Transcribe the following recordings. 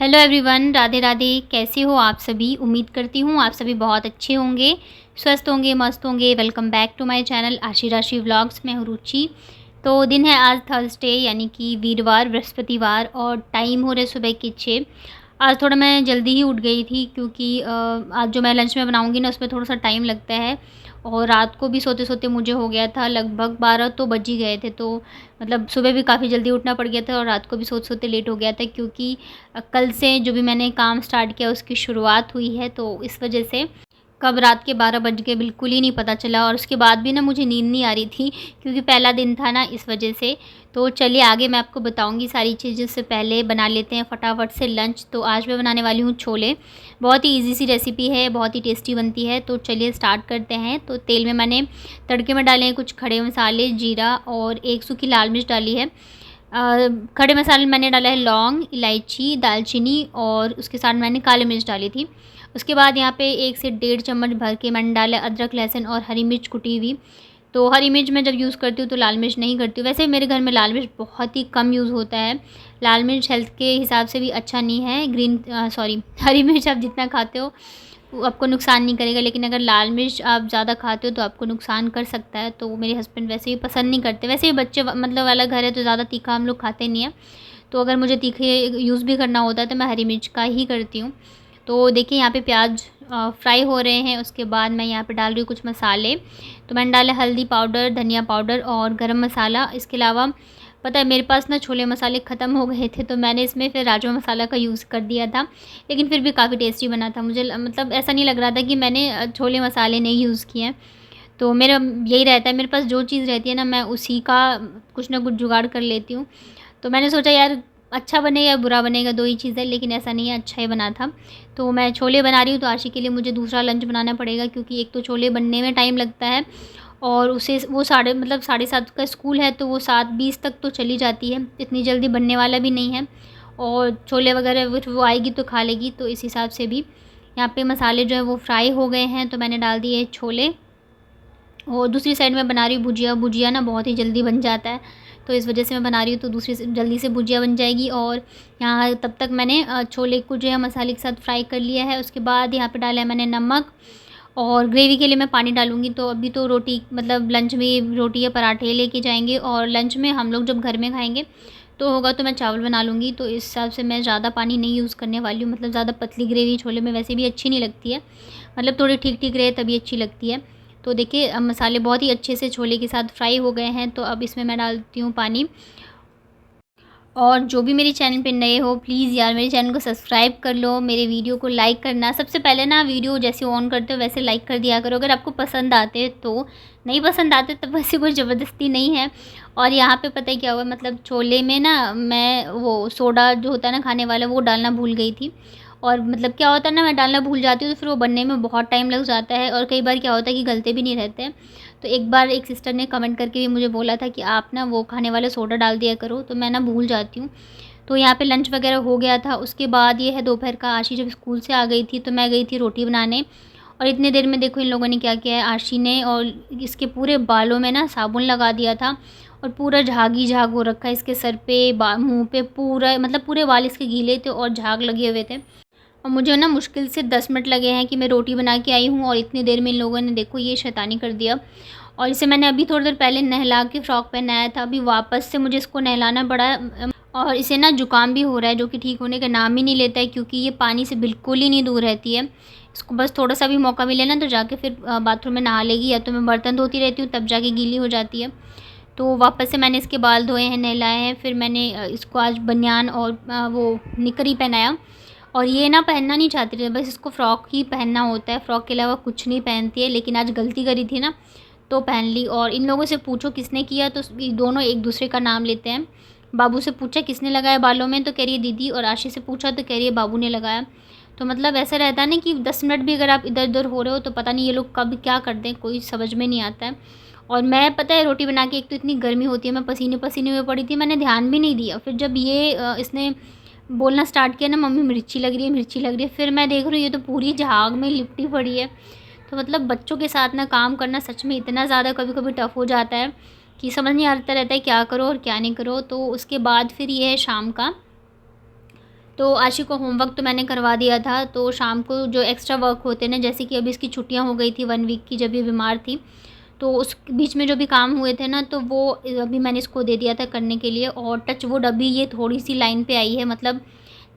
Hello everyone, Radhe Radhe. कैसे हो आप सभी? उम्मीद करती हूँ आप सभी बहुत अच्छे होंगे, स्वस्थ होंगे, मस्त होंगे। Welcome back to my channel Ashi Rashi vlogs में हूँ रुचि। तो दिन है आज थर्सडे यानी कि वीरवार, बृहस्पतिवार और टाइम हो रहे सुबह के 6। आज थोड़ा मैं जल्दी ही उठ गई थी क्योंकि आज जो मैं लंच में बनाऊँगी ना उसमें थोड़ा सा टाइम लगता है। और रात को भी सोते-सोते मुझे हो गया था लगभग 12 तो बज ही गए थे। तो मतलब सुबह भी काफ़ी जल्दी उठना पड़ गया था और रात को भी सोते-सोते लेट हो गया था क्योंकि कल से जो भी मैंने काम स्टार्ट किया उसकी शुरुआत हुई है। तो इस वजह से कब रात के 12 बज गए बिल्कुल ही नहीं पता चला और उसके बाद भी ना मुझे नींद नहीं आ रही थी क्योंकि पहला दिन था ना, इस वजह से। तो चलिए आगे मैं आपको बताऊंगी सारी चीज़ें। उससे पहले बना लेते हैं फटाफट से लंच। तो आज मैं बनाने वाली हूँ छोले। बहुत ही इजी सी रेसिपी है, बहुत ही टेस्टी बनती है। तो चलिए स्टार्ट करते हैं। तो तेल में मैंने तड़के में डाले हैं कुछ खड़े मसाले, जीरा और एक सूखी लाल मिर्च डाली है। खड़े मसाले मैंने डाला है लौंग, इलायची, दालचीनी और उसके साथ मैंने काली मिर्च डाली थी। उसके बाद यहाँ पे 1 से डेढ़ चम्मच भर के मैंने डाला अदरक, लहसुन और हरी मिर्च कुटी हुई। तो हरी मिर्च मैं जब यूज़ करती हूँ तो लाल मिर्च नहीं करती हूँ। वैसे मेरे घर में लाल मिर्च बहुत ही कम यूज़ होता है। लाल मिर्च हेल्थ के हिसाब से भी अच्छा नहीं है। हरी मिर्च आप जितना खाते हो वो आपको नुकसान नहीं करेगा, लेकिन अगर लाल मिर्च आप ज़्यादा खाते हो तो आपको नुकसान कर सकता है। तो मेरे हस्बैंड वैसे ही पसंद नहीं करते। वैसे ही बच्चे मतलब वाला घर है तो ज़्यादा तीखा हम लोग खाते नहीं हैं। तो अगर मुझे तीखे यूज़ भी करना होता है तो मैं हरी मिर्च का ही करती हूँ। तो देखिए यहाँ पे प्याज फ्राई हो रहे हैं। उसके बाद मैं यहाँ पे डाल रही हूँ कुछ मसाले। तो मैंने डाला हल्दी पाउडर, धनिया पाउडर और गरम मसाला। इसके अलावा पता है मेरे पास ना छोले मसाले ख़त्म हो गए थे तो मैंने इसमें फिर राजमा मसाला का यूज़ कर दिया था। लेकिन फिर भी काफ़ी टेस्टी बना था। मुझे मतलब ऐसा नहीं लग रहा था कि मैंने छोले मसाले नहीं यूज़ किए हैं। तो मेरा यही रहता है, मेरे पास जो चीज़ रहती है ना मैं उसी का कुछ ना कुछ जुगाड़ कर लेती हूँ। तो मैंने सोचा यार अच्छा बनेगा या बुरा बनेगा, 2 ही चीज़ है, लेकिन ऐसा नहीं है, अच्छा ही बना था। तो मैं छोले बना रही हूँ तो आशी के लिए मुझे दूसरा लंच बनाना पड़ेगा क्योंकि एक तो छोले बनने में टाइम लगता है और उसे वो साढ़े 7 का स्कूल है तो वो 7:20 तक तो चली जाती है, इतनी जल्दी बनने वाला भी नहीं है। और छोले वगैरह वो आएगी तो खा लेगी। तो इस हिसाब से भी यहाँ पे मसाले जो है वो फ्राई हो गए हैं तो मैंने डाल दिए छोले। और दूसरी साइड मैं बना रही हूँ भुजिया। भुजिया ना बहुत ही जल्दी बन जाता है तो इस वजह से मैं बना रही हूँ तो दूसरी से जल्दी से भुजिया बन जाएगी। और यहाँ तब तक मैंने छोले को जो है मसाले के साथ फ्राई कर लिया है। उसके बाद यहाँ पे डाला है मैंने नमक और ग्रेवी के लिए मैं पानी डालूँगी। तो अभी तो रोटी मतलब लंच में रोटी या पराठे लेके जाएंगे और लंच में हम लोग जब घर में खाएंगे तो होगा तो मैं चावल बना लूँगी। तो इस हिसाब से मैं ज़्यादा पानी नहीं यूज़ करने वाली हूँ। मतलब ज़्यादा पतली ग्रेवी छोले में वैसे भी अच्छी नहीं लगती है, मतलब थोड़ी ठीक ठीक रहे तभी अच्छी लगती है। तो देखिए अब मसाले बहुत ही अच्छे से छोले के साथ फ्राई हो गए हैं तो अब इसमें मैं डालती हूँ पानी। और जो भी मेरे चैनल पे नए हो प्लीज़ यार मेरे चैनल को सब्सक्राइब कर लो, मेरे वीडियो को लाइक करना। सबसे पहले ना वीडियो जैसे ऑन करते हो वैसे लाइक कर दिया करो अगर आपको पसंद आते तो। नहीं पसंद आते तब वैसे कोई ज़बरदस्ती नहीं है। और यहाँ पे पता है क्या हुआ, मतलब छोले में ना मैं वो सोडा जो होता है ना खाने वाला वो डालना भूल गई थी। और मतलब क्या होता है ना, मैं डालना भूल जाती हूँ तो फिर वो बनने में बहुत टाइम लग जाता है और कई बार क्या होता है कि गलते भी नहीं रहते हैं। तो एक बार एक सिस्टर ने कमेंट करके भी मुझे बोला था कि आप ना वो खाने वाला सोडा डाल दिया करो, तो मैं ना भूल जाती हूँ। तो यहाँ पे लंच वगैरह हो गया था। उसके बाद ये है दोपहर का। आशी जब स्कूल से आ गई थी तो मैं गई थी रोटी बनाने। और इतनी देर में देखो इन लोगों ने क्या किया है, आशी ने और इसके पूरे बालों में ना साबुन लगा दिया था और पूरा झाग ही झाग हो रखा है इसके सर पे, मुँह पे, पूरा मतलब पूरे बाल इसके गीले थे और झाग लगे हुए थे। और मुझे ना मुश्किल से 10 मिनट लगे हैं कि मैं रोटी बना के आई हूँ और इतनी देर में इन लोगों ने देखो ये शैतानी कर दिया। और इसे मैंने अभी थोड़ी देर पहले नहला के फ़्रॉक पहनाया था, अभी वापस से मुझे इसको नहलाना पड़ा। और इसे ना ज़ुकाम भी हो रहा है जो कि ठीक होने का नाम ही नहीं लेता है क्योंकि ये पानी से बिल्कुल ही नहीं दूर रहती है। इसको बस थोड़ा-सा भी मौका मिले ना तो जाके फिर बाथरूम में नहा लेगी, या तो मैं बर्तन धोती रहती हूँ तब जाके गीली हो जाती है। तो वापस से मैंने इसके बाल धोए हैं, नहलाए हैं, फिर मैंने इसको आज बनियान और वो निक्कर ही पहनाया। और ये ना पहनना नहीं चाहती थी, बस इसको फ़्रॉक ही पहनना होता है, फ़्रॉक के अलावा कुछ नहीं पहनती है। लेकिन आज गलती करी थी ना तो पहन ली। और इन लोगों से पूछो किसने किया तो ये दोनों एक दूसरे का नाम लेते हैं। बाबू से पूछा किसने लगाया बालों में तो कह रही है दीदी, और आशी से पूछा तो कह रही है बाबू ने लगाया। तो मतलब ऐसा रहता है ना कि 10 मिनट भी अगर आप इधर उधर हो रहे हो तो पता नहीं ये लोग कब क्या कर दें, कोई समझ में नहीं आता है। और मैं पता है रोटी बना के, एक तो इतनी गर्मी होती है, मैं पसीने पसीने हुए पड़ी थी, मैंने ध्यान भी नहीं दिया। फिर जब ये इसने बोलना स्टार्ट किया ना मम्मी मिर्ची लग रही है, मिर्ची लग रही है, फिर मैं देख रही हूँ ये तो पूरी झाग में लिपटी पड़ी है। तो मतलब बच्चों के साथ ना काम करना सच में इतना ज़्यादा कभी कभी टफ़ हो जाता है कि समझ नहीं आता रहता है क्या करो और क्या नहीं करो। तो उसके बाद फिर ये है शाम का तो आशी को होमवर्क तो मैंने करवा दिया था। तो शाम को जो एक्स्ट्रा वर्क होते हैं ना, जैसे कि अभी इसकी छुट्टियां हो गई थी 1 वीक की, जब ये बीमार थी, तो उस बीच में जो भी काम हुए थे ना, तो वो अभी मैंने इसको दे दिया था करने के लिए। और टच वुड अभी ये थोड़ी-सी लाइन पे आई है, मतलब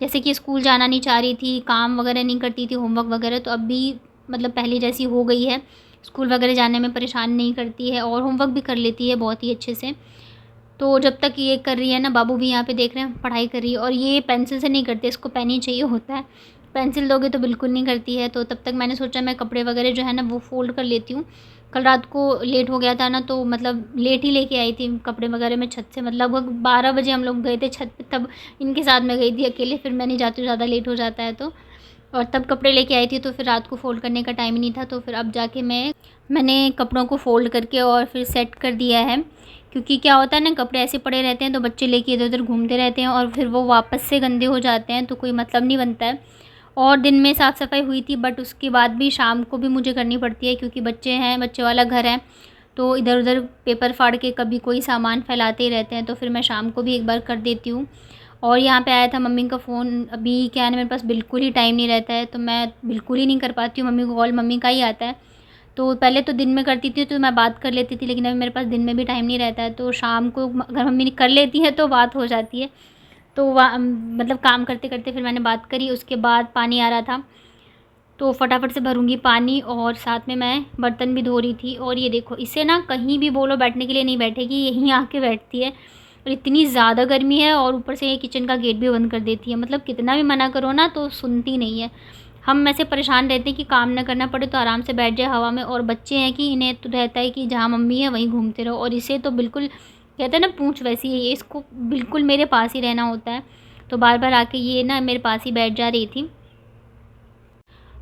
जैसे कि स्कूल जाना नहीं चाह रही थी, काम वगैरह नहीं करती थी, होमवर्क वगैरह, तो अभी मतलब पहले जैसी हो गई है। स्कूल वगैरह जाने में परेशान नहीं करती है और होमवर्क भी कर लेती है बहुत ही अच्छे से। तो जब तक ये कर रही है ना, बाबू भी यहाँ पे देख रहे हैं पढ़ाई कर रही है, और ये पेंसिल से नहीं करती, इसको पेन ही चाहिए होता है। पेंसिल दोगे तो बिल्कुल नहीं करती है। तो तब तक मैंने सोचा मैं कपड़े वगैरह जो है ना वो फ़ोल्ड कर लेती हूँ। कल रात को लेट हो गया था ना, तो मतलब लेट ही लेके आई थी कपड़े वगैरह मैं छत से, मतलब लगभग 12 बजे हम लोग गए थे छत पे, तब इनके साथ मैं गई थी अकेले, फिर मैं नहीं जाती हूँ, ज़्यादा लेट हो जाता है तो। और तब कपड़े लेके आई थी, तो फिर रात को फ़ोल्ड करने का टाइम ही नहीं था। तो फिर अब जाके मैंने कपड़ों को फ़ोल्ड करके और फिर सेट कर दिया है। क्योंकि क्या होता है ना, कपड़े ऐसे पड़े रहते हैं तो बच्चे लेके इधर-उधर घूमते रहते हैं और फिर वो वापस से गंदे हो जाते हैं, तो कोई मतलब नहीं बनता है। और दिन में साफ़-सफ़ाई हुई थी, बट उसके बाद भी शाम को भी मुझे करनी पड़ती है, क्योंकि बच्चे हैं, बच्चे वाला घर है, तो इधर-उधर पेपर फाड़ के कभी कोई सामान फैलाते ही रहते हैं, तो फिर मैं शाम को भी एक बार कर देती हूँ। और यहाँ पे आया था मम्मी का फ़ोन, अभी क्या है ना, मेरे पास बिल्कुल ही टाइम नहीं रहता है, तो मैं बिल्कुल ही नहीं कर पाती हूँ मम्मी को कॉल, मम्मी का ही आता है। तो पहले तो दिन में करती थी तो मैं बात कर लेती थी, लेकिन अभी मेरे पास दिन में भी टाइम नहीं रहता है, तो शाम को अगर मम्मी कर लेती हैं तो बात हो जाती है। तो मतलब काम करते-करते फिर मैंने बात करी, उसके बाद पानी आ रहा था, तो फटाफट से भरूँगी पानी, और साथ में मैं बर्तन भी धो रही थी। और ये देखो, इसे ना कहीं भी बोलो बैठने के लिए नहीं बैठेगी, यहीं आके बैठती है। और इतनी ज़्यादा गर्मी है, और ऊपर से ये किचन का गेट भी बंद कर देती है, मतलब कितना भी मना करो ना तो सुनती नहीं है। हम ऐसे परेशान रहते हैं कि काम ना करना पड़े तो आराम से बैठ जाए हवा में, और बच्चे हैं कि इन्हें तो रहता है कि जहाँ मम्मी है वहीं घूमते रहो, और इसे तो बिल्कुल कहते हैं ना पूँछ वैसी है ये, इसको बिल्कुल मेरे पास ही रहना होता है। तो बार-बार आके ये ना मेरे पास ही बैठ जा रही थी।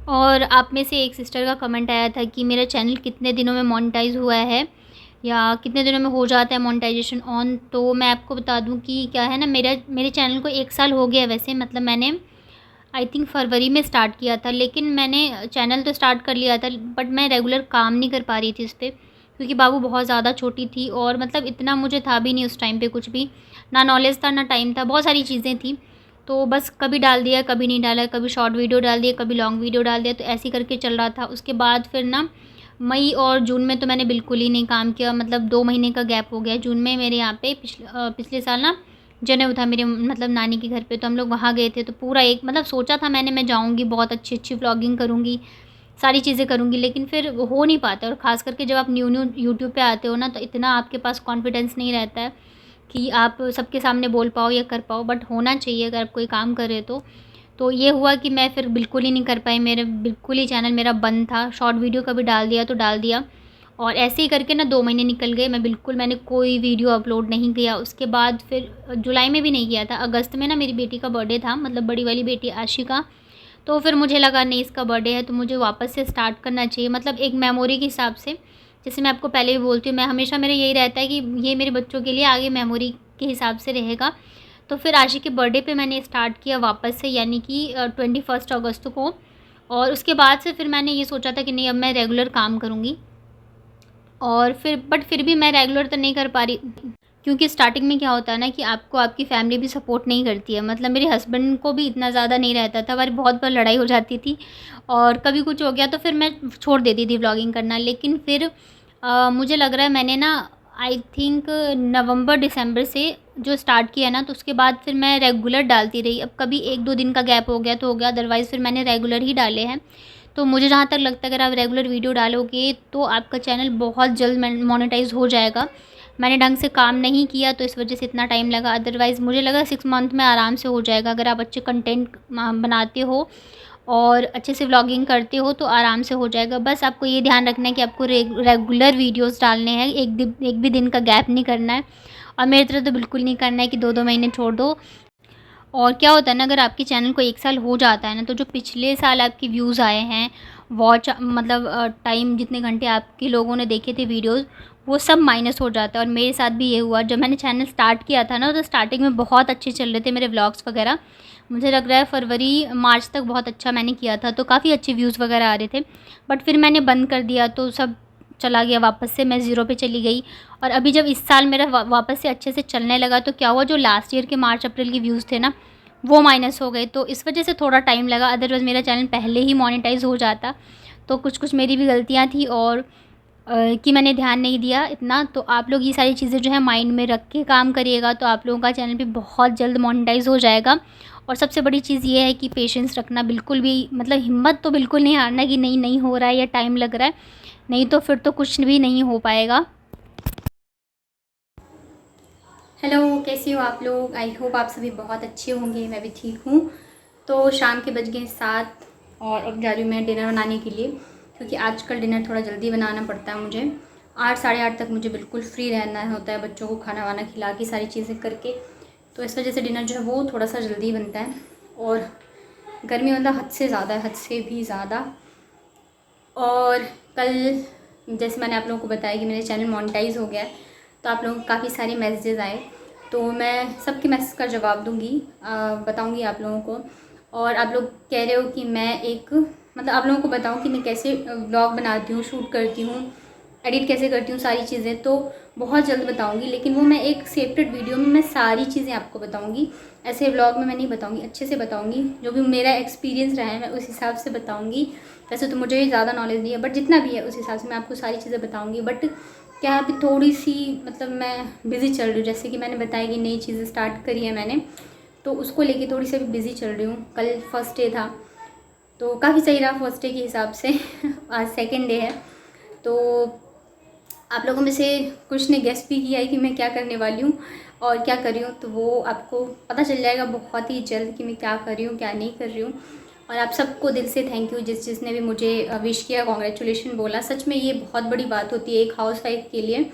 और आप में से एक सिस्टर का कमेंट आया था कि मेरा चैनल कितने दिनों में मोनेटाइज़ हुआ है, या कितने दिनों में हो जाता है मोनेटाइजेशन ऑन। तो मैं आपको बता दूं कि क्या है ना, मेरे चैनल को 1 साल हो गया है वैसे, मतलब मैंने आई थिंक फरवरी में स्टार्ट किया था, लेकिन मैंने चैनल तो स्टार्ट कर लिया था, बट मैं रेगुलर काम नहीं कर पा रही थी इस पर, क्योंकि बाबू बहुत ज़्यादा छोटी थी, और मतलब इतना मुझे था भी नहीं उस टाइम पे, कुछ भी ना नॉलेज था ना टाइम था, बहुत सारी चीज़ें थी। तो बस कभी डाल दिया, कभी नहीं डाला, कभी शॉर्ट वीडियो डाल दिया, कभी लॉन्ग वीडियो डाल दिया, तो ऐसे ही करके चल रहा था। उसके बाद फिर ना मई और जून में तो मैंने बिल्कुल ही नहीं काम किया, मतलब 2 महीने का गैप हो गया। जून में मेरे यहाँ पे पिछले साल ना जनेऊ था मेरे मतलब नानी के घर पे, तो हम लोग वहाँ गए थे। तो पूरा एक मतलब सोचा था मैंने, मैं जाऊँगी, बहुत अच्छी-अच्छी व्लॉगिंग करूँगी, सारी चीज़ें करूँगी, लेकिन फिर हो नहीं पाता। और ख़ास करके जब आप न्यू यूट्यूब पे आते हो ना, तो इतना आपके पास कॉन्फिडेंस नहीं रहता है कि आप सबके सामने बोल पाओ या कर पाओ, बट होना चाहिए अगर आप कोई काम कर रहे हो तो। तो ये हुआ कि मैं फिर बिल्कुल ही नहीं कर पाई, मेरे बिल्कुल ही चैनल मेरा बंद था। शॉर्ट वीडियो कभी डाल दिया तो डाल दिया, और ऐसे ही करके ना 2 महीने निकल गए, मैंने कोई वीडियो अपलोड नहीं किया। उसके बाद फिर जुलाई में भी नहीं किया था। अगस्त में ना मेरी बेटी का बर्थडे था, मतलब बड़ी वाली बेटी आशी का। तो फिर मुझे लगा नहीं, इसका बर्थडे है तो मुझे वापस से स्टार्ट करना चाहिए, मतलब एक मेमोरी के हिसाब से। जैसे मैं आपको पहले भी बोलती हूँ, मैं हमेशा मेरा यही रहता है कि ये मेरे बच्चों के लिए आगे मेमोरी के हिसाब से रहेगा। तो फिर आशी के बर्थडे पे मैंने स्टार्ट किया वापस से, यानी कि 21 अगस्त को। और उसके बाद से फिर मैंने ये सोचा था कि नहीं, अब मैं रेगुलर काम करूँगी। और फिर भी मैं रेगुलर तो नहीं कर पा रही, क्योंकि स्टार्टिंग में क्या होता है ना कि आपको आपकी फैमिली भी सपोर्ट नहीं करती है। मतलब मेरे हस्बैंड को भी इतना ज़्यादा नहीं रहता था, हमारी बहुत बार लड़ाई हो जाती थी, और कभी कुछ हो गया तो फिर मैं छोड़ देती थी व्लॉगिंग करना। लेकिन फिर मुझे लग रहा है मैंने ना आई थिंक नवंबर दिसंबर से जो स्टार्ट किया ना, तो उसके बाद फिर मैं रेगुलर डालती रही। अब कभी 1-2 दिन का गैप हो गया तो हो गया, अदरवाइज़ फिर मैंने रेगुलर ही डाले हैं। तो मुझे जहाँ तक लगता है, अगर आप रेगुलर वीडियो डालोगे तो आपका चैनल बहुत जल्द मोनेटाइज़ हो जाएगा। मैंने ढंग से काम नहीं किया तो इस वजह से इतना टाइम लगा, अदरवाइज़ मुझे लगा 6 मंथ में आराम से हो जाएगा। अगर आप अच्छे कंटेंट बनाते हो और अच्छे से व्लॉगिंग करते हो तो आराम से हो जाएगा। बस आपको ये ध्यान रखना है कि आपको रेगुलर वीडियोस डालने हैं, एक भी दिन का गैप नहीं करना है, और मेरी तरह तो बिल्कुल नहीं करना है कि 2-2 महीने छोड़ दो। और क्या होता है ना, अगर आपके चैनल को 1 साल हो जाता है ना, तो जो पिछले साल आपके व्यूज़ आए हैं, वॉच मतलब टाइम जितने घंटे आपके लोगों ने देखे थे वीडियोज़, वो सब माइनस हो जाता है। और मेरे साथ भी ये हुआ, जब मैंने चैनल स्टार्ट किया था ना, तो स्टार्टिंग में बहुत अच्छे चल रहे थे मेरे व्लॉग्स वगैरह। मुझे लग रहा है फरवरी मार्च तक बहुत अच्छा मैंने किया था, तो काफ़ी अच्छे व्यूज़ वगैरह आ रहे थे। बट फिर मैंने बंद कर दिया, तो सब चला गया, वापस से मैं ज़ीरो पे चली गई। और अभी जब इस साल मेरा वापस से अच्छे से चलने लगा, तो क्या हुआ, जो लास्ट ईयर के मार्च अप्रैल के व्यूज़ थे ना, वो माइनस हो गए, तो इस वजह से थोड़ा टाइम लगा। अदरवाइज़ मेरा चैनल पहले ही मोनेटाइज़ हो जाता। तो कुछ कुछ मेरी भी गलतियाँ थी और कि मैंने ध्यान नहीं दिया इतना। तो आप लोग ये सारी चीज़ें जो है माइंड में रख के काम करिएगा, तो आप लोगों का चैनल भी बहुत जल्द मोनेटाइज़ हो जाएगा। और सबसे बड़ी चीज़ ये है कि पेशेंस रखना, बिल्कुल भी मतलब हिम्मत तो बिल्कुल नहीं हारना कि नहीं हो रहा है या टाइम लग रहा है, नहीं तो फिर तो कुछ भी नहीं हो पाएगा। हेलो, कैसे हो आप लोग? आई होप आप सभी बहुत अच्छे होंगे, मैं भी ठीक हूँ। तो शाम के बज गए 7 और अब जा रही हूँ मैं डिनर बनाने के लिए, क्योंकि आजकल डिनर थोड़ा जल्दी बनाना पड़ता है मुझे। 8 साढ़े 8 तक मुझे बिल्कुल फ्री रहना होता है, बच्चों को खाना वाना खिला के सारी चीज़ें करके। तो इस वजह से डिनर जो है वो थोड़ा सा जल्दी बनता है। और गर्मी मतलब हद से ज़्यादा है, हद से भी ज़्यादा। और कल जैसे मैंने आप लोगों को बताया कि मेरे चैनल मोनेटाइज़ हो गया है, तो आप लोगों को काफ़ी सारे मैसेजेस आए, तो मैं सबके मैसेज का जवाब दूंगी, बताऊंगी आप लोगों को। और आप लोग कह रहे हो कि मैं एक मतलब आप लोगों को बताऊं कि मैं कैसे व्लॉग बनाती हूँ, शूट करती हूँ, एडिट कैसे करती हूँ, सारी चीज़ें तो बहुत जल्द बताऊंगी। लेकिन वो मैं एक सेपरेट वीडियो में मैं सारी चीज़ें आपको बताऊंगी। ऐसे व्लॉग में मैं नहीं बताऊंगी, अच्छे से बताऊंगी। जो भी मेरा एक्सपीरियंस रहा है मैं उस हिसाब से बताऊंगी। वैसे तो मुझे ज़्यादा नॉलेज नहीं है, बट जितना भी है उस हिसाब से मैं आपको सारी चीज़ें बताऊंगी। बट क्या अभी थोड़ी सी मतलब मैं बिज़ी चल रही हूँ, जैसे कि मैंने बताया कि नई चीज़ें स्टार्ट करी है मैंने, तो उसको लेके थोड़ी सी अभी बिज़ी चल रही हूँ। कल फर्स्ट डे था तो काफ़ी सही रहा फर्स्ट डे के हिसाब से। आज सेकेंड डे है। तो आप लोगों में से कुछ ने गेस भी किया है कि मैं क्या करने वाली हूँ और क्या कर रही हूँ, तो वो आपको पता चल जाएगा बहुत ही जल्द कि मैं क्या कर रही हूँ क्या नहीं कर रही हूँ। और आप सबको दिल से थैंक यू जिसने भी मुझे विश किया, कॉन्ग्रेचुलेशन बोला। सच में ये बहुत बड़ी बात होती है एक हाउस वाइफ के लिए,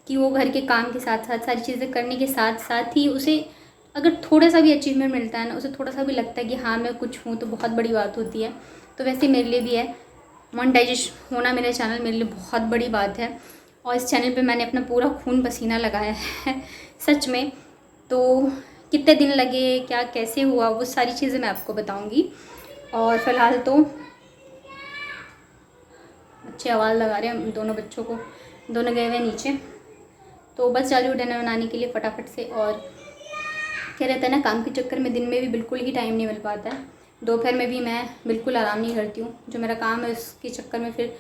कि वो घर के काम के साथ साथ सारी चीज़ें करने के साथ साथ ही उसे अगर थोड़ा सा भी अचीवमेंट मिलता है ना, उसे थोड़ा सा भी लगता है कि हाँ मैं कुछ हूँ, तो बहुत बड़ी बात होती है। तो वैसे मेरे लिए भी है, मोनेटाइजेशन होना मेरे चैनल मेरे लिए बहुत बड़ी बात है। और इस चैनल पे मैंने अपना पूरा खून पसीना लगाया है सच में। तो कितने दिन लगे, क्या कैसे हुआ, वो सारी चीज़ें मैं आपको बताऊंगी। और फ़िलहाल तो अच्छी आवाज़ लगा रहे हैं दोनों बच्चों को, दोनों गए हुए नीचे। तो बस जा रही हूँ डिनर बनाने के लिए फटाफट से। और क्या रहता है ना, काम के चक्कर में दिन में भी बिल्कुल ही टाइम नहीं मिल पाता है। दोपहर में भी मैं बिल्कुल आराम नहीं करती हूँ, जो मेरा काम है उसके चक्कर में फिर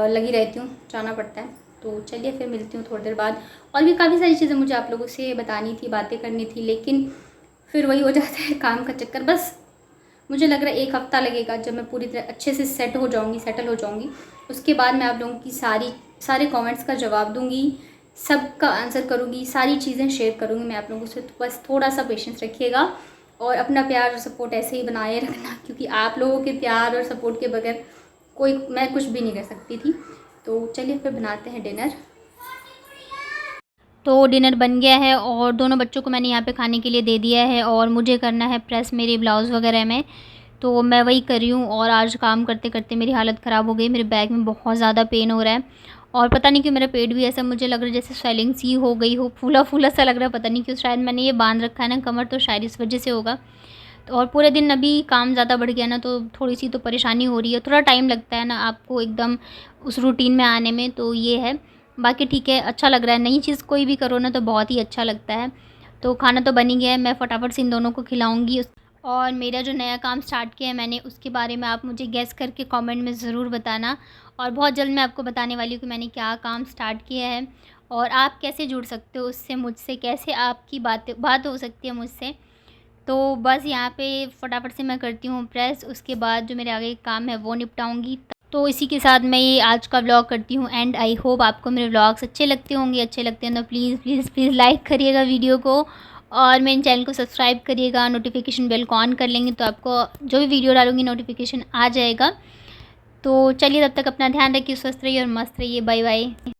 लगी रहती हूँ, जाना पड़ता है। तो चलिए फिर मिलती हूँ थोड़ी देर बाद। और भी काफ़ी सारी चीज़ें मुझे आप लोगों से बतानी थी, बातें करनी थी, लेकिन फिर वही हो जाता है काम का चक्कर। बस मुझे लग रहा है 1 हफ़्ता लगेगा, जब मैं पूरी तरह अच्छे से सेटल हो जाऊँगी। उसके बाद मैं आप लोगों की सारे कमेंट्स का जवाब दूँगी, सबका आंसर करूँगी, सारी चीज़ें शेयर करूँगी मैं आप लोगों से। तो बस थोड़ा सा पेशेंस रखिएगा और अपना प्यार और सपोर्ट ऐसे ही बनाए रखना, क्योंकि आप लोगों के प्यार और सपोर्ट के बगैर मैं कुछ भी नहीं कर सकती थी। तो चलिए फिर बनाते हैं डिनर। तो डिनर बन गया है और दोनों बच्चों को मैंने यहाँ पे खाने के लिए दे दिया है, और मुझे करना है प्रेस मेरे ब्लाउज़ वगैरह में, तो मैं वही कर रही हूँ। और आज काम करते करते मेरी हालत ख़राब हो गई, मेरे बैक में बहुत ज़्यादा पेन हो रहा है। और पता नहीं क्यों मेरा पेट भी ऐसा मुझे लग रहा है जैसे स्वेलिंग सी हो गई हो, फूला फूला सा लग रहा है। पता नहीं क्यों, शायद मैंने ये बांध रखा है ना कमर, तो शायद इस वजह से होगा। तो और पूरे दिन अभी काम ज़्यादा बढ़ गया ना, तो थोड़ी सी तो परेशानी हो रही है, थोड़ा टाइम लगता है ना आपको एकदम उस रूटीन में आने में, तो ये है। बाकी ठीक है, अच्छा लग रहा है। नई चीज़ कोई भी करो ना तो बहुत ही अच्छा लगता है। तो खाना तो बन ही गया है, मैं फटाफट से इन दोनों को खिलाऊँगी। और मेरा जो नया काम स्टार्ट किया है मैंने, उसके बारे में आप मुझे गेस करके कमेंट में ज़रूर बताना। और बहुत जल्द मैं आपको बताने वाली हूँ कि मैंने क्या काम स्टार्ट किया है और आप कैसे जुड़ सकते हो उससे, मुझसे कैसे आपकी बात हो सकती है मुझसे। तो बस यहाँ पे फटाफट से मैं करती हूँ प्रेस, उसके बाद जो मेरे आगे काम है वो निपटाऊँगी। तो इसी के साथ मैं ये आज का व्लॉग करती हूँ एंड। आई होप आपको मेरे व्लॉग्स अच्छे लगते होंगे। अच्छे लगते हैं तो प्लीज़ प्लीज़ प्लीज़ लाइक करिएगा वीडियो को, और मेरे चैनल को सब्सक्राइब करिएगा। नोटिफिकेशन बेल को ऑन कर लेंगे तो आपको जो भी वीडियो डालूँगी नोटिफिकेशन आ जाएगा। तो चलिए, तब तक अपना ध्यान रखिए, स्वस्थ रहिए और मस्त रहिए। Bye bye.